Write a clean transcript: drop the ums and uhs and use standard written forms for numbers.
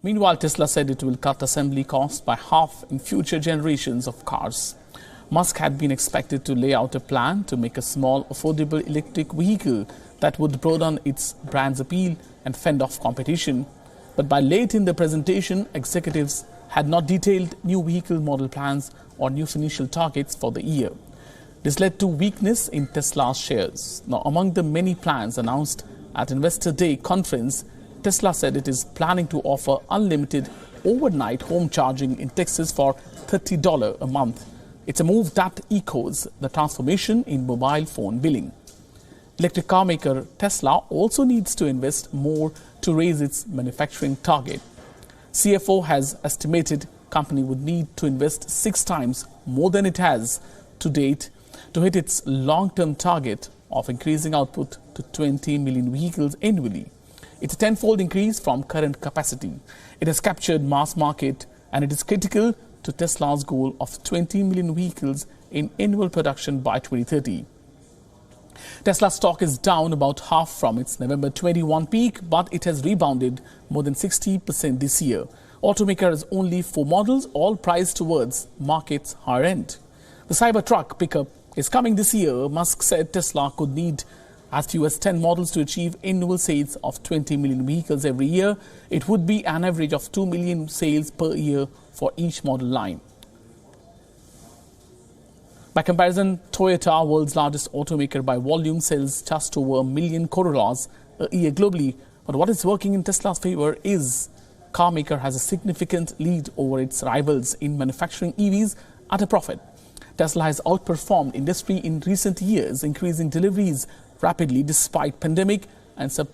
Meanwhile, Tesla said it will cut assembly costs by half in future generations of cars. Musk had been expected to lay out a plan to make a small, affordable electric vehicle that would broaden its brand's appeal and fend off competition. But by late in the presentation, executives had not detailed new vehicle model plans or new financial targets for the year. This led to weakness in Tesla's shares. Now, among the many plans announced at Investor Day conference, Tesla said it is planning to offer unlimited overnight home charging in Texas for $30 a month. It's a move that echoes the transformation in mobile phone billing. Electric car maker Tesla also needs to invest more to raise its manufacturing target. CFO has estimated company would need to invest 6 times more than it has to date to hit its long-term target of increasing output to 20 million vehicles annually. It's a tenfold increase from current capacity. It has captured mass market and it is critical to Tesla's goal of 20 million vehicles in annual production by 2030. Tesla stock is down about half from its November 21 peak, but it has rebounded more than 60% this year. Automaker has only 4 models, all priced towards market's higher end. The Cybertruck pickup is coming this year. Musk said Tesla could need as few as 10 models to achieve annual sales of 20 million vehicles every year. It would be an average of 2 million sales per year for each model line. By comparison, Toyota, world's largest automaker by volume, sells just over 1 million Corollas a year globally. But what is working in Tesla's favor is car maker has a significant lead over its rivals in manufacturing EVs at a profit. Tesla has outperformed industry in recent years, increasing deliveries rapidly despite pandemic and supply